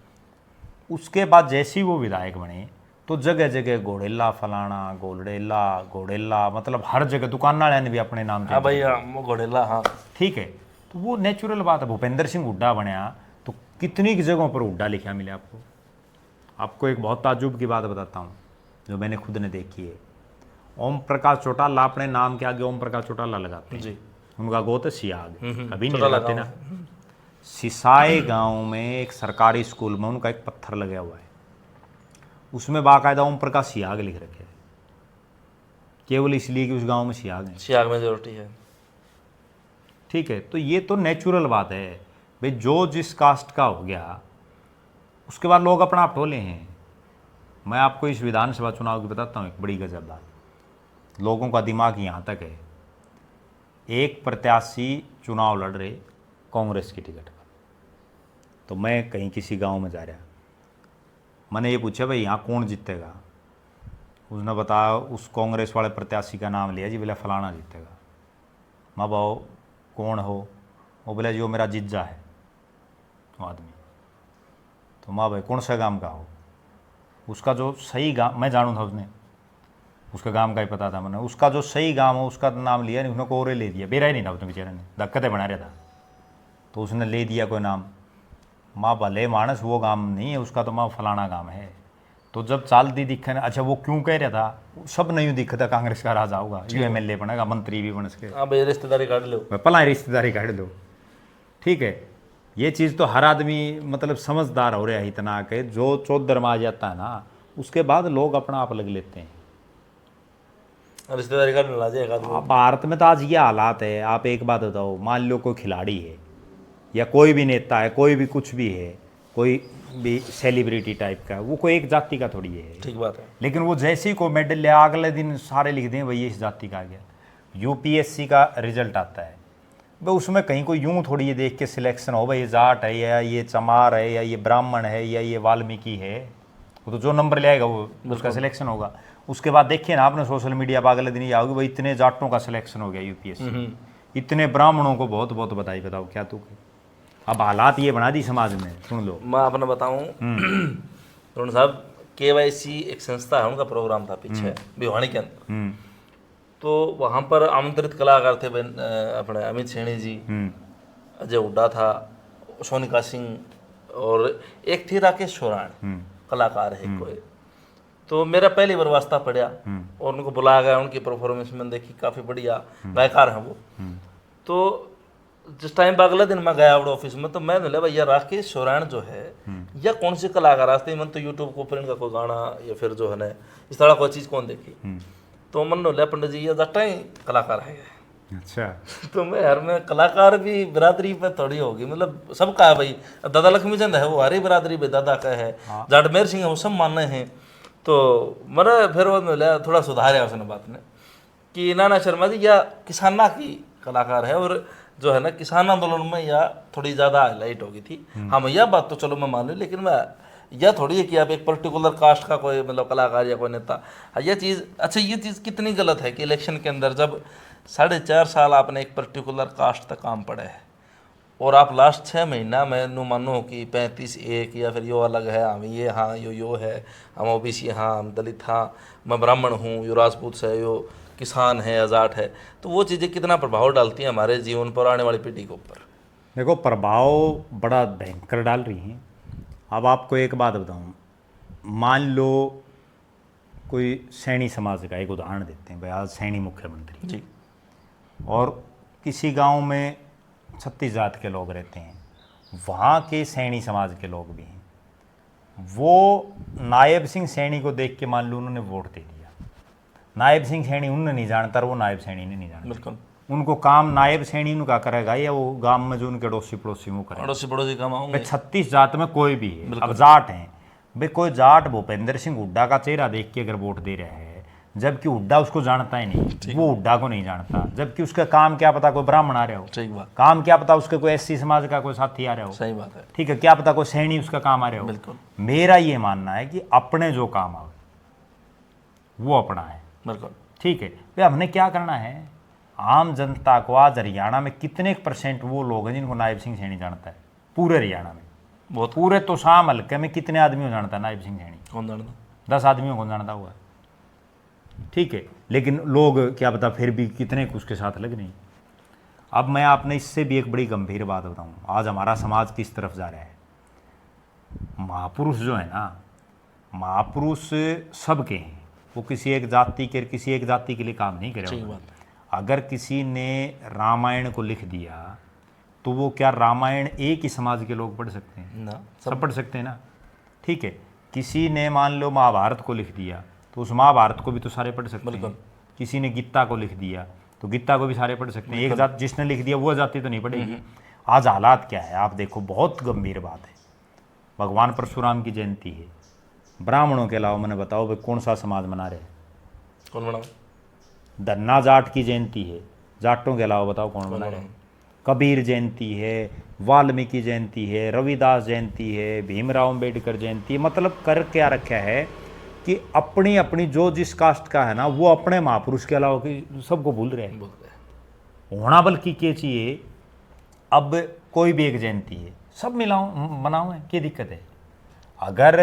उसके बाद जैसे ही वो विधायक बने तो जगह जगह गोडेला फलाना, गोडेला, मतलब हर जगह दुकान वाले ने भी अपने नाम हाँ भाई, वो घोड़ेला, हाँ ठीक है। तो वो नेचुरल बात है। भूपेंद्र सिंह हुड्डा बनया तो कितनी जगहों पर हुड्डा लिखा मिले आपको। आपको एक बहुत ताज्जुब की बात बताता हूँ जो मैंने खुद ने देखी है। ओम प्रकाश चौटाला अपने नाम के आगे ओम प्रकाश चौटाला लगाते हैं जी। उनका गोत है सियाग, कभी नहीं चौटाला लगाते ना। सिसाई गांव में एक सरकारी स्कूल में उनका एक पत्थर लगा हुआ है, उसमें बाकायदा ओम प्रकाश सियाग लिख रखे हैं, केवल इसलिए कि उस गांव में सियाग है, सियाग मेजोरिटी है, ठीक है। तो ये तो नेचुरल बात है भाई, जो जिस कास्ट का हो गया उसके बाद लोग अपना आप टोले हैं। मैं आपको इस विधानसभा चुनाव की बताता हूँ एक बड़ी गजब बात। लोगों का दिमाग यहाँ तक है, एक प्रत्याशी चुनाव लड़ रहे कांग्रेस की टिकट पर, तो मैं कहीं किसी गांव में जा रहा, मैंने ये पूछा भाई यहाँ कौन जीतेगा, उसने बताया उस कांग्रेस वाले प्रत्याशी का नाम लिया जी, बोला फलाना जीतेगा। माँ बाओ कौन हो, वो बोला जो मेरा जीजा है वो आदमी। तो माँ भाई कौन सा गांव का हो, उसका जो सही गांव मैं जानूँ था, उसने उसका गांव का ही पता था मैंने, उसका जो सही गांव हो उसका नाम लिया नहीं, उसने कोरे ले दिया, बेरा ही नहीं था उसने बेचारे ने, धक्कते बना रहा था तो उसने ले दिया कोई नाम। माँ भले मानस वो गांव नहीं है उसका, तो माँ फलाना गांव है। तो जब चाल दी दिखे ना, अच्छा वो क्यों कह रहा था, सब नहीं दिखता कांग्रेस का राजा होगा, यू MLA बनेगा, मंत्री भी बन सके, हाँ भाई रिश्तेदारी काट लो, पला रिश्तेदारी काट दो। ठीक है, ये चीज़ तो हर आदमी मतलब समझदार हो रहा है इतना कि जो चौधर में आ जाता है ना, उसके बाद लोग अपना आप लग लेते हैं। रिश्तेदारी काट ला जाएगा आदमी। भारत में तो आज ये हालात है। आप एक बात बताओ, मान लो कोई खिलाड़ी है या कोई भी नेता है, कोई भी कुछ भी है, कोई भी सेलिब्रिटी टाइप का, वो कोई एक जाति का थोड़ी है, ठीक बात है। लेकिन वो जैसे ही कोई मेडल ले अगले दिन सारे लिख दें भाई ये इस जाति का आ गया। UPSC का रिजल्ट आता है भाई, उसमें कहीं कोई यूं थोड़ी ये देख के सिलेक्शन हो भाई ये जाट है या ये चमार है या ये ब्राह्मण है या ये वाल्मीकि है, वो तो जो नंबर ले आएगा वो उसका सिलेक्शन होगा। उसके बाद देखिए ना आपने सोशल मीडिया पर अगले दिन ये आओगे भाई इतने जाटों का सिलेक्शन हो गया UPSC, इतने ब्राह्मणों को बहुत बहुत बधाई। बताओ क्या तू, अब हालात ये बना दी समाज में। सुन लो मैं अपना बताऊं अरुण साहब, KYC एक संस्था है, उनका प्रोग्राम था पीछे भिवानी के अंदर, तो वहाँ पर आमंत्रित कलाकार थे अपने अमित सैनी जी, अजय हुड्डा था, सोनिका सिंह और एक थी राकेश सोराण, कलाकार है कोई। तो मेरा पहली बार वास्ता पड़ा और उनको बुलाया गया, उनकी परफॉर्मेंस मैंने देखी, काफ़ी बढ़िया गायकार हैं वो। तो जिस टाइम पर अगले दिन मैं गया ऑफिस में, तो मैं बोला भैया राकेश सोराण जो है या कौन सी कलाकार आते मन तो यूट्यूब को पर इनका कोई गाना या फिर जो है ना इस तरह कोई चीज़ कौन देखी। तो मन बोला पंडित जी ये जट्टा ही कलाकार है। अच्छा तो मैं यार मैं कलाकार भी बिरादरी पे थोड़ी होगी, मतलब सबका है भाई। दादा लक्ष्मी चंद है वो हरी बिरादरी पे दादा का है, जाटमेर सिंह है वो सब मानने हैं। तो मेरा फिर वो मिला थोड़ा सुधार है उसने बात ने कि नाना शर्मा जी या किसाना की कलाकार है, और जो है ना किसान आंदोलन में या थोड़ी ज़्यादा हाईलाइट होगी थी। हाँ मैं यह बात तो चलो मैं मान लूँ, लेकिन मैं यह थोड़ी है कि आप एक पर्टिकुलर कास्ट का कोई मतलब कलाकार या कोई नेता, यह चीज़ अच्छा ये चीज़ कितनी गलत है कि इलेक्शन के अंदर जब 4.5 साल आपने एक पर्टिकुलर कास्ट तक काम पड़े है और आप लास्ट 6 महीना में नो मानो कि 35-1 या फिर यो अलग है, हम ये हाँ यो है, हम OBC हाँ, हम दलित हाँ, मैं ब्राह्मण हूँ, यो राजपूत है, यो किसान है, आजाट है, तो वो चीज़ें कितना प्रभाव डालती हैं हमारे जीवन पर, आने वाली पीढ़ी के ऊपर। देखो प्रभाव बड़ा भयंकर डाल रही हैं। अब आपको एक बात बताऊं, मान लो कोई सैनी समाज का एक उदाहरण देते हैं भाई, आज सैनी मुख्यमंत्री जी, और किसी गांव में 36 जात के लोग रहते हैं, वहाँ के सैनी समाज के लोग भी हैं, वो नायब सिंह सैनी को देख के मान लो उन्होंने वोट दे दिया। नायब सिंह सैनी उन्हें नहीं जानता और वो नायब सैनी ने नहीं जानता, बिल्कुल। उनको काम नायब सैनी उनका करेगा या वो गांव में जो उनके अड़ोसी पड़ोसी वो करेगा। अड़ोसी पड़ोसी कम आऊँगे। 36 जात में कोई भी है, अब जाट हैं भाई, कोई जाट भूपेंद्र सिंह हुड्डा का चेहरा देख के अगर वोट दे रहा है, जबकि हुड्डा उसको जानता ही नहीं, वो हुड्डा को नहीं जानता, जबकि उसका काम क्या पता कोई ब्राह्मण आ रहा हो, सही बात, काम क्या पता उसके कोई SC समाज का कोई साथी आ रहा हो, सही बात है, ठीक है, क्या पता कोई सैनी उसका काम आ रहा हो। बिल्कुल। मेरा ये मानना है कि अपने जो काम आवे वो अपना है, बिल्कुल ठीक है भाई। हमने क्या करना है, आम जनता को आज हरियाणा में कितने % वो लोग हैं जिनको नायब सिंह सैनी जानता है, पूरे हरियाणा में बहुत। पूरे तो शाम हल्के में कितने आदमियों को जानता है नायब सिंह सैनी? कौन जानता? 10 आदमियों को जानता हुआ, ठीक है, लेकिन लोग क्या पता फिर भी कितने उसके साथ लग नहीं। अब मैं आपने इससे भी एक बड़ी गंभीर बात बताऊं, आज हमारा समाज किस तरफ जा रहा है। महापुरुष जो है ना, महापुरुष सबके हैं, वो किसी एक जाति के लिए काम नहीं करे। सही बात है। अगर किसी ने रामायण को लिख दिया तो वो क्या रामायण एक ही समाज के लोग पढ़ सकते हैं? ना, सब पढ़ सकते हैं ना, ठीक है। किसी ने मान लो महाभारत को लिख दिया तो उस महाभारत को भी तो सारे पढ़ सकते हैं। किसी ने गीता को लिख दिया तो गीता को भी सारे पढ़ सकते हैं। एक जात जिसने लिख दिया वो जाति तो नहीं पढ़ेगी। आज हालात क्या है आप देखो, बहुत गंभीर बात है। भगवान परशुराम की जयंती है, ब्राह्मणों के अलावा मैंने बताओ भाई कौन सा समाज मना रहे हैं? कौन बनाओ? धन्ना जाट की जयंती है, जाटों के अलावा बताओ कौन मना रहे हैं? कबीर जयंती है, वाल्मीकि जयंती है, रविदास जयंती है, भीमराव अंबेडकर जयंती है। मतलब कर क्या रखा है कि अपनी अपनी जो जिस कास्ट का है ना, वो अपने महापुरुष के अलावा सबको भूल रहे हैं। होना बल्कि क्या चाहिए, अब कोई भी एक जयंती है सब मिलाओ मनाओ, है क्या दिक्कत है? अगर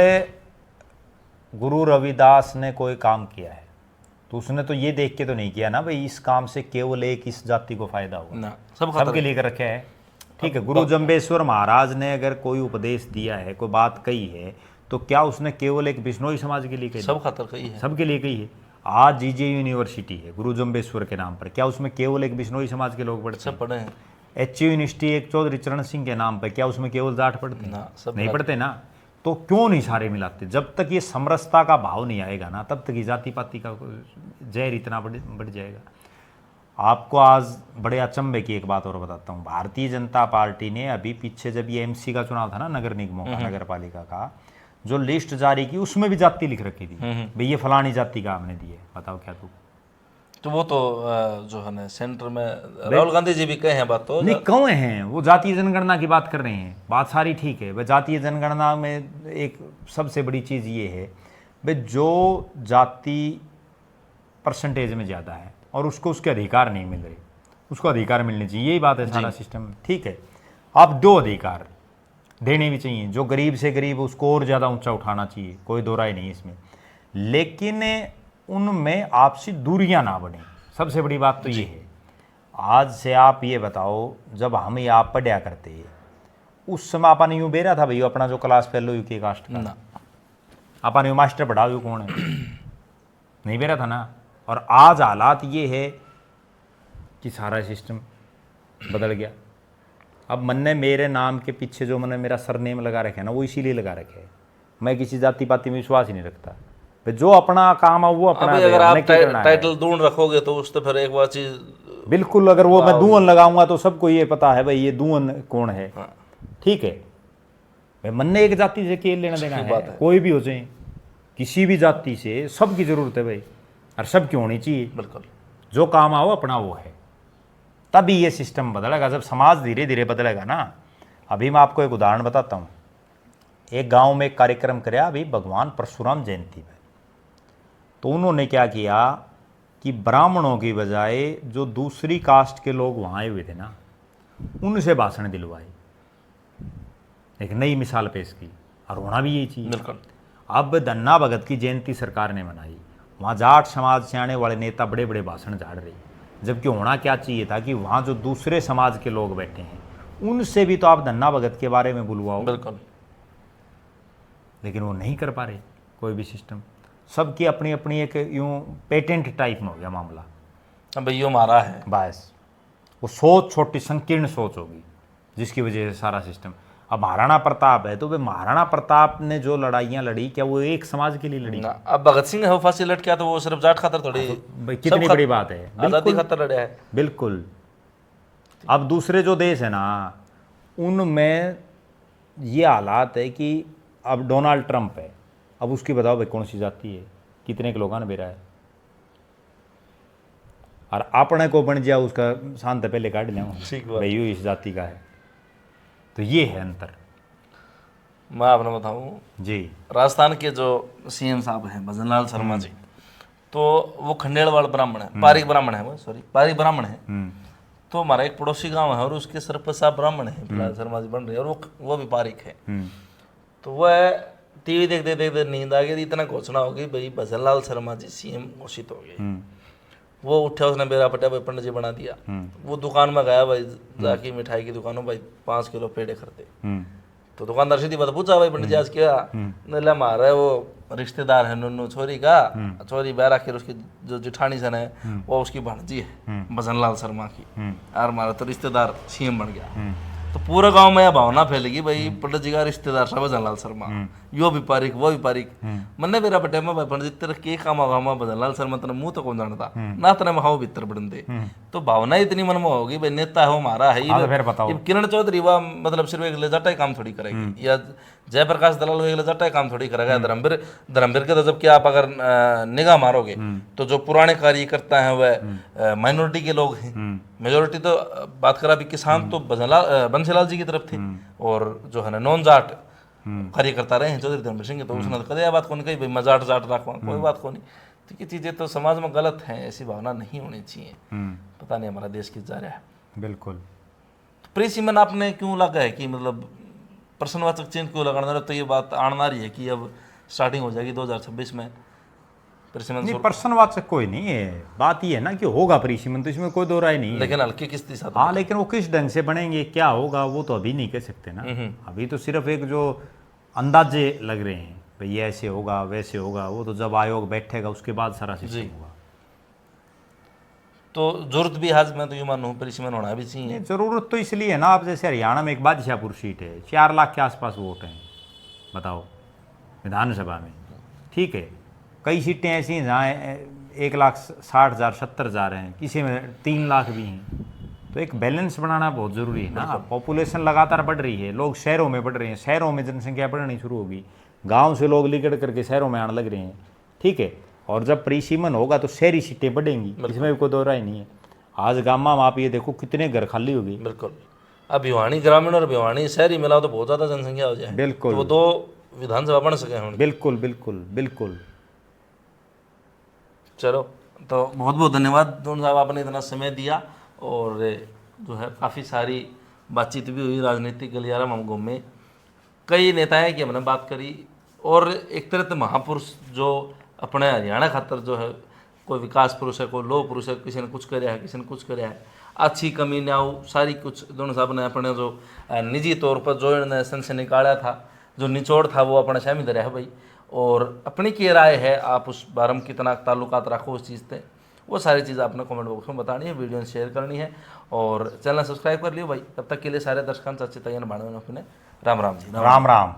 गुरु रविदास ने कोई काम किया है तो उसने तो ये देख के तो नहीं किया ना भाई इस काम से केवल एक इस जाति को फायदा होगा ना, सबके लिए कर रखा है। ठीक है, गुरु जम्बेश्वर महाराज ने अगर कोई उपदेश दिया है, कोई बात कही है, तो क्या उसने केवल एक बिश्नोई समाज के लिए कही? सब खातर कही है, सबके लिए कही है। आज जीजे यूनिवर्सिटी है गुरु जम्बेश्वर के नाम पर, क्या उसमें केवल एक बिश्नोई समाज के लोग पढ़ते सब पढ़े हैं। एच यूनिवर्सिटी एक चौधरी चरण सिंह के नाम पर, क्या उसमें केवल जाट पढ़ते हैं? ना, सब नहीं पढ़ते ना। तो क्यों नहीं सारे मिलाते? जब तक ये समरसता का भाव नहीं आएगा ना, तब तक ये जाति पाति का जहर इतना बढ़ जाएगा। आपको आज बड़े अचंभे की एक बात और बताता हूँ। भारतीय जनता पार्टी ने अभी पीछे जब ये एमसी का चुनाव था ना, नगर निगमों का, नगर पालिका का, जो लिस्ट जारी की उसमें भी जाति लिख रखी थी भाई ये फलानी जाति का हमने दी है। बताओ क्या तू? तो वो तो जो है ना सेंटर में राहुल गांधी जी भी कहे हैं बात, तो नहीं कौन हैं वो जातीय जनगणना की बात कर रहे हैं, बात सारी ठीक है। वह जातीय जनगणना में एक सबसे बड़ी चीज़ ये है भाई जो जाति परसेंटेज में ज़्यादा है और उसको उसके अधिकार नहीं मिल रहे, उसको अधिकार मिलने चाहिए, यही बात है सारा सिस्टम। ठीक है, आप दो अधिकार देने भी चाहिए, जो गरीब से गरीब उसको और ज़्यादा ऊंचा उठाना चाहिए, कोई दो राय नहीं इसमें, लेकिन उनमें आपसी दूरियां ना बने। सबसे बड़ी बात तो ये है। आज से आप ये बताओ, जब हम ये आप पढ़ा करते हैं उस समय अपन यूँ बेरा था भाई अपना जो क्लास फेलो यू के कास्ट का, अपन यू मास्टर पढ़ाओ यू कौन है? नहीं बेरा था ना। और आज हालात ये है कि सारा सिस्टम बदल गया। अब मैंने मेरे नाम के पीछे जो मैंने मेरा सरनेम लगा रखा है ना, वो इसीलिए लगा रखे है। मैं किसी जाति पाति में विश्वास ही नहीं रखता। जो अपना काम है वो अपना। अगर आप टाइटल दून रखोगे तो उस तो फिर एक बार चीज बिल्कुल, अगर वो मैं दून लगाऊंगा तो सबको ये पता है भाई ये दून कौन है। ठीक है भाई, मन्ने एक जाति से क्या लेना देना है? कोई भी हो जाए, किसी भी जाति से, सबकी जरूरत है भाई, और सबकी होनी चाहिए। बिल्कुल, जो काम आओ अपना वो है, तभी ये सिस्टम बदलेगा। जब समाज धीरे धीरे बदलेगा ना। अभी मैं आपको एक उदाहरण बताता हूँ। एक गांव में एक कार्यक्रम कराया अभी भगवान परशुराम जयंती में, तो उन्होंने क्या किया कि ब्राह्मणों की बजाय जो दूसरी कास्ट के लोग वहाँ आए हुए थे ना, उनसे भाषण दिलवाए, एक नई मिसाल पेश की। और होना भी यही चाहिए। बिल्कुल। अब धन्ना भगत की जयंती सरकार ने मनाई, वहाँ जाट समाज से आने वाले नेता बड़े बड़े भाषण झाड़ रहे, जबकि होना क्या चाहिए था कि वहाँ जो दूसरे समाज के लोग बैठे हैं उनसे भी तो आप धन्ना भगत के बारे में बुलवाओ। बिल्कुल, लेकिन वो नहीं कर पा रहे कोई भी सिस्टम। सबकी अपनी अपनी एक यूँ पेटेंट टाइप में हो गया मामला। अब यो मारा है बस वो सोच छोटी संकीर्ण सोच होगी जिसकी वजह से सारा सिस्टम। अब महाराणा प्रताप है तो भाई महाराणा प्रताप ने जो लड़ाइयाँ लड़ी, क्या वो एक समाज के लिए लड़ी? ना। अब भगत सिंह है वो फांसी लट गया तो वो सिर्फ जाट खातर थोड़ी, भाई कितनी बड़ी बात है। आजादी खातर लड़ा है। बिल्कुल। अब दूसरे जो देश है ना, उनमें ये हालात है कि अब डोनाल्ड ट्रंप है, अब उसकी बताओ भाई कौन सी जाति है, कितने के लोग ने बेरा है, और अपने को बन जाओ उसका शांत पहले काट लिया भाई यू इस जाति का है। तो ये है अंतर। मैं आपने बताऊं जी, राजस्थान के जो सीएम साहब हैं भजनलाल शर्मा जी, तो वो खंडेलवाल ब्राह्मण है, पारिक ब्राह्मण है, सॉरी पारिक ब्राह्मण है। तो हमारा एक पड़ोसी गांव है और उसके सरपंच साहब ब्राह्मण है, फिलहाल शर्मा जी बन रहे हैं, और वो भी पारिक है। तो वह टीवी देखते देखते नींद आ गई, इतना घोषणा होगी भाई भजनलाल शर्मा जी सीएम घोषित हो गए। वो उठा, उसने बेरा पटा भाई पंडित जी बना दिया। वो दुकान में गया भाई, जाके मिठाई की दुकान में भाई 5 किलो पेड़े खरीदे। तो दुकानदार सीधी बात पूछा भाई पंडित जी आज क्या? नहीं मारा वो रिश्तेदार है नुन्नू छोरी का, छोरी बैरा के उसकी जो जिठानी सन है वो उसकी भांजी है भजनलाल शर्मा की, और हमारा तो रिश्तेदार सीएम बन गया। तो पूरे गांव में यह भावना फैलेगी भाई पंडित जी का रिश्तेदार साहब भजनलाल शर्मा, यो भी पारिक वो भी पारिक। मन्ने मेरा बटे में भाई पंडित जी तेरा के काम होगा, मैं भजनलाल शर्मा तेरा मुंह तो कौन जानता ना, तेरा में हाउ भीतर बढ़न दे। तो भावना इतनी मन में होगी भाई नेता है वो हमारा है। किरण चौधरी वह मतलब सिर्फ एक ले जाटा ही काम थोड़ी करेगी, या जयप्रकाश दलाल वेगले जट्टा काम थोड़ी करेगा धर्मवीर के तो जबकि आप अगर निगाह मारोगे तो जो पुराने कार्यकर्ता हैं वह माइनॉरिटी के लोग हैं, मेजोरिटी तो बात करा भी किसान तो बंसीलाल जी की तरफ थे, और जो है ना नॉन जाट कार्यकर्ता रहे हैं चौधरी धर्मवीर सिंह के, तो उसने तो कदे बात को नहीं कही भाई मैं जाट रखवा, कोई बात को नहीं। तो ये चीज़ें तो समाज में गलत हैं, ऐसी भावना नहीं होनी चाहिए। पता नहीं हमारा देश किस जा रहा है। बिल्कुल। तो प्री सीमेंट आपने क्यों लगा है कि मतलब प्रश्नवाचक चिन्ह क्यों लगाना, तो ये बात आना रही है कि अब स्टार्टिंग हो जाएगी 2026 में नहीं, प्रश्नवाचक कोई नहीं है, बात ये है ना कि होगा परिसीमन, तो इसमें कोई दो राय नहीं है, लेकिन हल्की किस्ती साथ। हाँ, लेकिन वो किस ढंग से बनेंगे क्या होगा वो तो अभी नहीं कह सकते ना। अभी तो सिर्फ एक जो अंदाजे लग रहे हैं भाई ऐसे होगा वैसे होगा, वो तो जब आयोग बैठेगा उसके बाद सारा सिस्टम होगा। तो जरूरत भी आज मैं तो ये मानूँ परिसीमन होना भी चाहिए। जरूरत तो इसलिए है ना, आप जैसे हरियाणा में एक बादशाहपुर सीट है, 4 लाख के आसपास वोट हैं, बताओ विधानसभा में, ठीक है। कई सीटें ऐसी हैं जहाँ 1,60,000 70,000 हैं, किसी में 3 लाख भी हैं। तो एक बैलेंस बनाना बहुत ज़रूरी है ना। पॉपुलेशन लगातार बढ़ रही है, लोग शहरों में बढ़ रहे हैं, शहरों में जनसंख्या बढ़नी शुरू होगी, गांव से लोग लिकड़ करके शहरों में आने लग रहे हैं, ठीक है। और जब परिसीमन होगा तो शहरी सीटें बढ़ेंगी, इसमें भी कोई दो राय नहीं है। आज गामा में आप ये देखो कितने घर खाली होगी। बिल्कुल। अब भिवानी ग्रामीण और भिवानी शहरी मिलाओ तो बहुत ज़्यादा जनसंख्या हो जाए, बिल्कुल, तो वो 2 विधानसभा बन सके होंगे। बिल्कुल बिल्कुल बिल्कुल। चलो, तो बहुत बहुत धन्यवाद दोनों साहब, आपने इतना समय दिया, और जो है काफ़ी सारी बातचीत भी हुई, राजनीतिक गलियारा हम घूमे, कई नेताएं की हमने बात करी, और एक तरह से महापुरुष जो अपने हरियाणा खातर जो है कोई विकास पुरुष है, कोई लोह पुरुष है, किसी ने कुछ कराया है, किसी ने कुछ कराया है, अच्छी कमी न्याऊ सारी कुछ दोनों साहब ने अपने जो निजी तौर पर जो इन्होंने सन से निकाला था, जो निचोड़ था वो अपने शामिल धरा है भाई। और अपनी की राय है, आप उस बारे में कितना ताल्लुकात रखो उस चीज़ से, वो सारी चीज़ आपने कमेंट बॉक्स में बतानी है, वीडियो शेयर करनी है, और चैनल सब्सक्राइब कर लियो भाई। तब तक के लिए सारे दर्शकों से अच्छी तैयार बाढ़ अपने राम राम जी। राम राम।